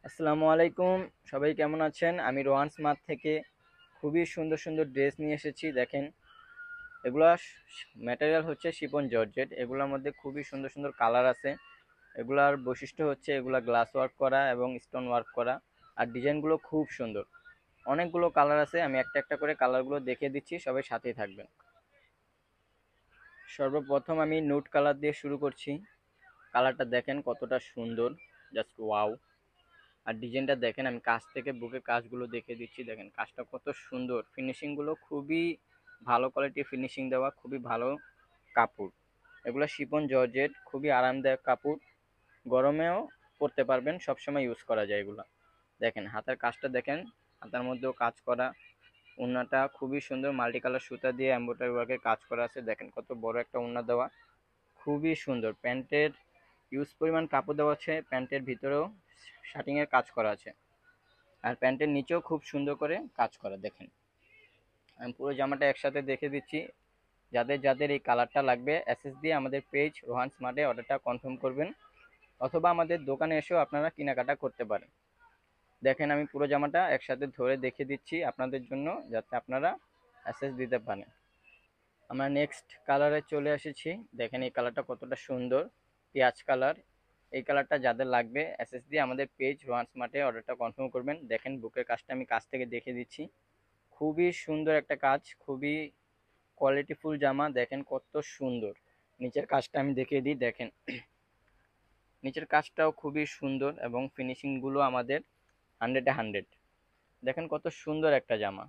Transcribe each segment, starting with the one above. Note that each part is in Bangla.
আসসালামু আলাইকুম। সবাই কেমন আছেন? আমি রোহান স্মার্ট থেকে খুবই সুন্দর সুন্দর ড্রেস নিয়ে এসেছি। দেখেন, এগুলা ম্যাটেরিয়াল হচ্ছে শিফন জর্জেট। এগুলোর মধ্যে খুবই সুন্দর সুন্দর কালার আছে। এগুলার বৈশিষ্ট্য হচ্ছে এগুলা গ্লাস ওয়ার্ক করা এবং স্টোন ওয়ার্ক করা, আর ডিজাইনগুলো খুব সুন্দর। অনেকগুলো কালার আছে, আমি একটা একটা করে কালারগুলো দেখিয়ে দিচ্ছি, সবাই সাথেই থাকবেন। সর্বপ্রথম আমি নুট কালার দিয়ে শুরু করছি। কালারটা দেখেন কতটা সুন্দর, জাস্ট ওয়াও। আর ডিজাইনটা দেখেন, আমি কাছ থেকে বুকের কাজগুলো দেখিয়ে দিচ্ছি। দেখেন কাজটা কত সুন্দর, ফিনিশিংগুলো খুবই ভালো কোয়ালিটির ফিনিশিং দেওয়া, খুবই ভালো কাপড়। এগুলো শিফন জর্জেট, খুবই আরামদায়ক কাপড়। গরমেও পরতে পারবেন, সবসময় ইউজ করা যায় এগুলো। দেখেন হাতের কাজটা দেখেন, হাতার মধ্যেও কাজ করা। ওড়নাটা খুবই সুন্দর, মাল্টি কালার সুতা দিয়ে এমব্রয়ডারি ওয়ার্কের কাজ করা আছে। দেখেন কত বড় একটা ওড়না দেওয়া, খুবই সুন্দর। প্যান্টের ইউজ পরিমাণ কাপড় দেওয়া আছে, প্যান্টের ভিতরেও শার্টিংয়ের কাজ করা আছে, আর প্যান্টের নিচেও খুব সুন্দর করে কাজ করা। দেখেন আমি পুরো জামাটা একসাথে দেখে দিচ্ছি। যাদের যাদের এই কালারটা লাগবে, এসএস দিয়ে আমাদের পেজ রোহান স্মার্টে অর্ডারটা কনফার্ম করবেন, অথবা আমাদের দোকানে এসেও আপনারা কেনাকাটা করতে পারেন। দেখেন আমি পুরো জামাটা একসাথে ধরে দেখে দিচ্ছি আপনাদের জন্য, যাতে আপনারা এসএস দিতে পারেন। আমরা নেক্সট কালারে চলে এসেছি। দেখেন এই কালারটা কতটা সুন্দর, পেঁয়াজ কালার। এই কালারটা যাদের লাগবে, এসএস দিয়ে আমাদের পেজ রোহান স্মার্টে অর্ডারটা কনফার্ম করবেন। দেখেন বুকের কাজটা আমি কাছ থেকে দেখে দিচ্ছি, খুবই সুন্দর একটা কাজ, খুবই কোয়ালিটিফুল জামা। দেখেন কত সুন্দর। নিচের কাজটা আমি দেখিয়ে দিই। দেখেন নিচের কাজটাও খুবই সুন্দর এবং ফিনিশিংগুলো আমাদের 100-এ 100। দেখেন কত সুন্দর একটা জামা।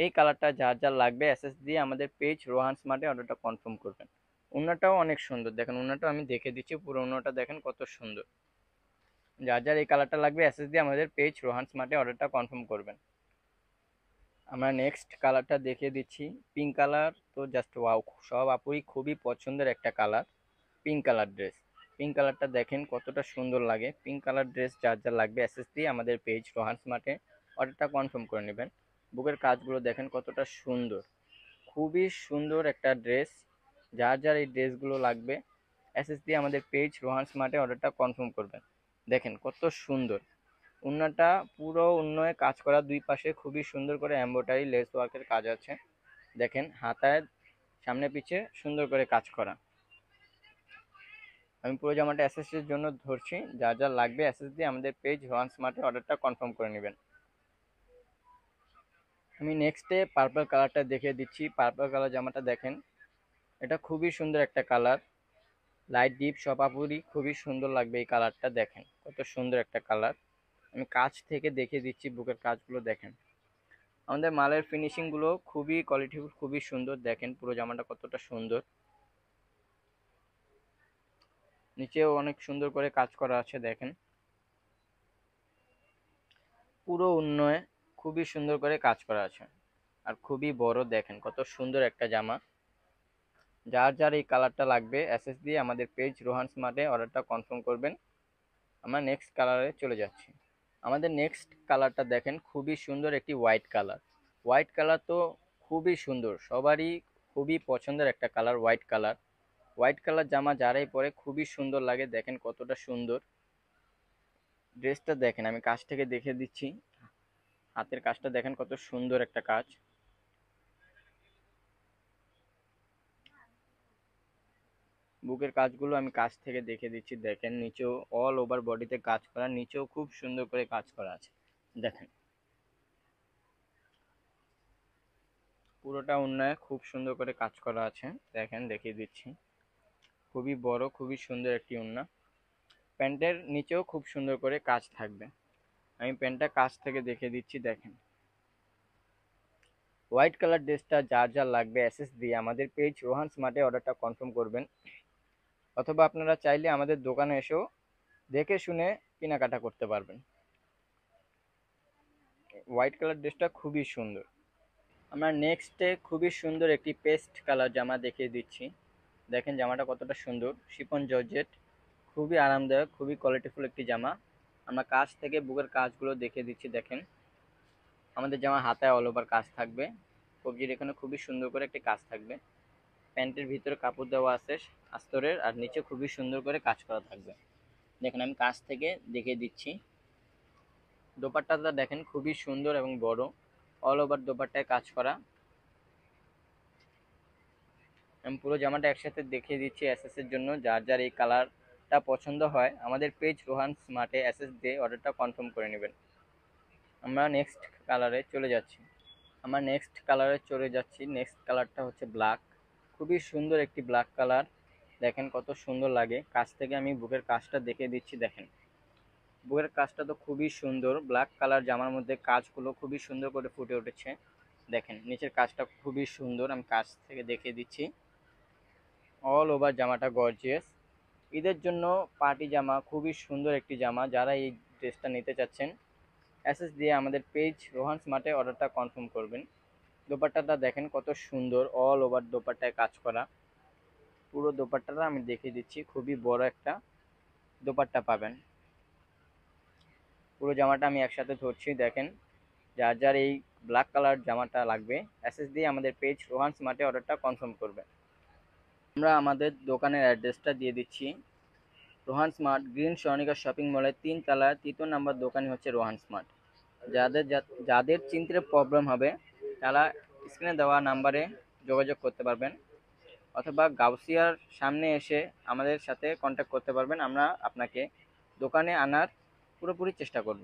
এই কালারটা যার যার লাগবে, এসএস দিয়ে আমাদের পেজ রোহান স্মার্টে অর্ডারটা কনফার্ম করবেন। ওড়নাটাও অনেক সুন্দর, দেখেন ওড়নাটাও আমি দেখে দিচ্ছি। পুরো ওড়নাটা দেখেন কত সুন্দর। যার যার এই কালারটা লাগবে, এসএস দিয়ে আমাদের পেজ রোহান স্মার্টে অর্ডারটা কনফার্ম করবেন। আমরা নেক্সট কালারটা দেখিয়ে দিচ্ছি। পিঙ্ক কালার তো জাস্ট ওয়াও, সব আপুই খুবই পছন্দের একটা colour, pink colour dress. Pink কালারটা দেখেন কতটা সুন্দর লাগে। পিঙ্ক কালার ড্রেস যার যার লাগবে, এসএস দিয়ে আমাদের পেজ রোহান স্মার্টে অর্ডারটা কনফার্ম করে নেবেন। বুকের কাজগুলো দেখেন কতটা সুন্দর, খুবই সুন্দর একটা ড্রেস। যার যার এই ড্রেসগুলো লাগবে, এসএস দিয়ে আমাদের পেজ রোহান স্মার্টে অর্ডারটা কনফার্ম করবেন। দেখেন কত সুন্দর। ওড়নাটা পুরো ওড়নায় কাজ করা, দুই পাশে খুবই সুন্দর করে এমব্রয়ডারি লেস ওয়ার্কের কাজ আছে। দেখেন হাতায় সামনে পিছে সুন্দর করে কাজ করা। আমি পুরো জামাটা এসএস এর জন্য ধরছি, যা যা লাগবে এসএস দিয়ে আমাদের পেজ রোহান স্মার্টে অর্ডারটা কনফার্ম করে নেবেন। আমি নেক্সটে পার্পল কালারটা দেখিয়ে দিচ্ছি। পার্পল কালার জামাটা দেখেন, এটা খুবই সুন্দর একটা কালার, লাইট ডিপ সব আপুরই খুবই সুন্দর লাগবে এই কালারটা। দেখেন কত সুন্দর একটা কালার। আমি কাছ থেকে দেখিয়ে দিচ্ছি, বুকের কাজগুলো দেখেন। আমাদের মালের ফিনিশিংগুলো খুবই কোয়ালিটিফুল, খুবই সুন্দর। দেখেন পুরো জামাটা কতটা সুন্দর, নিচেও অনেক সুন্দর করে কাজ করা আছে। দেখেন পুরো উন্নয়ে খুবই সুন্দর করে কাজ করা আছে, আর খুবই বড়। দেখেন কত সুন্দর একটা জামা। যার যার এই কালারটা লাগবে, এসএস দিয়ে আমাদের পেজ রোহান স্মার্টে অর্ডারটা কনফার্ম করবেন। আমরা নেক্সট কালারে চলে যাচ্ছি। আমাদের নেক্সট কালারটা দেখেন, খুবই সুন্দর একটি হোয়াইট কালার। হোয়াইট কালার তো খুবই সুন্দর, সবারই খুবই পছন্দের একটা colour white colour. White colour জামা যারাই পরে খুবই সুন্দর লাগে। দেখেন কতটা সুন্দর ড্রেসটা। দেখেন আমি কাছ থেকে দেখে দিচ্ছি, হাতের কাজটা দেখেন কত সুন্দর একটা কাজ। বুকের কাজগুলো আমি কাছ থেকে দেখে দিচ্ছি। দেখেন নিচেও অল ওভার বডিতে কাজ করা, নিচেও খুব সুন্দর করে কাজ করা আছে। দেখেন পুরোটা ওড়নায় খুব সুন্দর করে কাজ করা আছে। দেখেন দেখিয়ে দিচ্ছি, খুবই বড়, খুবই সুন্দর একটি ওড়না। প্যান্টের নিচেও খুব সুন্দর করে কাজ থাকবে। আমি প্যান্টটা কাছ থেকে দেখে দিচ্ছি। দেখেন হোয়াইট কালার ড্রেসটা যার যার লাগবে, এসএস দিয়ে আমাদের পেজ রোহান স্মার্টে অর্ডারটা কনফার্ম করবেন, অথবা আপনারা চাইলে আমাদের দোকানে এসেও দেখে শুনে কেনাকাটা করতে পারবেন। হোয়াইট কালার ড্রেসটা খুবই সুন্দর। আমরা নেক্সটে খুবই সুন্দর একটি পেস্ট কালার জামা দেখিয়ে দিচ্ছি। দেখেন জামাটা কতটা সুন্দর, শিফন জর্জেট, খুবই আরামদায়ক, খুবই কোয়ালিটিফুল একটি জামা। আমরা কাছ থেকে বুকের কাজগুলো দেখিয়ে দিচ্ছি। দেখেন আমাদের জামা হাতায় অল ওভার কাজ থাকবে, কবজির এখানে খুবই সুন্দর করে একটি কাজ থাকবে। প্যান্টের ভিতরে কাপড় দেওয়া আছে আস্তরের, আর নিচে খুবই সুন্দর করে কাজ করা থাকবে। দেখেন আমি কাছ থেকে দেখিয়ে দিচ্ছি। দোপাট্টাটা দেখেন খুবই সুন্দর এবং বড়, অল ওভার দোপাট্টায় কাজ করা। আমি পুরো জামাটা একসাথে দেখিয়ে দিচ্ছি এসএস এর জন্য। যার যার এই কালারটা পছন্দ হয় আমাদের পেজ রোহান স্মার্টে এসএস দিয়ে অর্ডারটা কনফার্ম করে নেবেন। আমরা নেক্সট কালারে চলে যাচ্ছি। নেক্সট কালারটা হচ্ছে ব্ল্যাক। খুবই সুন্দর একটি ব্ল্যাক কালার, দেখেন কত সুন্দর লাগে। কাছ থেকে আমি বুকের কাজটা দেখিয়ে দিচ্ছি। দেখেন বুকের কাজটা তো খুবই সুন্দর, ব্ল্যাক কালার জামার মধ্যে কাজগুলো খুবই সুন্দর করে ফুটে উঠেছে। দেখেন নিচের কাজটা খুবই সুন্দর, আমি কাছ থেকে দেখিয়ে দিচ্ছি। অল ওভার জামাটা গর্জিয়াস। ঈদের জন্য পার্টি জামা, খুবই সুন্দর একটি জামা। যারা এই ড্রেসটা নিতে চাচ্ছেন এসএস দিয়ে আমাদের পেজ রোহান স্মার্টে অর্ডারটা কনফার্ম করবেন। দোপাট্টাটা দেখেন কত সুন্দর, অল ওভার দোপাট্টায় কাজ করা। পুরো দোপাট্টাটা আমি দেখিয়ে দিচ্ছি, খুবই বড় একটা দোপাট্টা পাবেন। পুরো জামাটা আমি একসাথে ধরছি। দেখেন যার যার এই ব্ল্যাক কালার জামাটা লাগবে এসএস দিয়ে আমাদের পেজ রোহান স্মার্টে অর্ডারটা কনফার্ম করবেন। আমরা আমাদের দোকানের অ্যাড্রেসটা দিয়ে দিচ্ছি। Rohan smart, green Sonica shopping মলের 3 তলায় 3 নম্বর দোকানই হচ্ছে রোহান স্মার্ট। যাদের চিনতে প্রবলেম হবে তারা স্ক্রিনে দেওয়া নাম্বারে যোগাযোগ করতে পারবেন, অথবা গাউসিয়ার সামনে এসে আমাদের সাথে কন্ট্যাক্ট করতে পারবেন। আমরা আপনাকে দোকানে আনার পুরোপুরি চেষ্টা করব।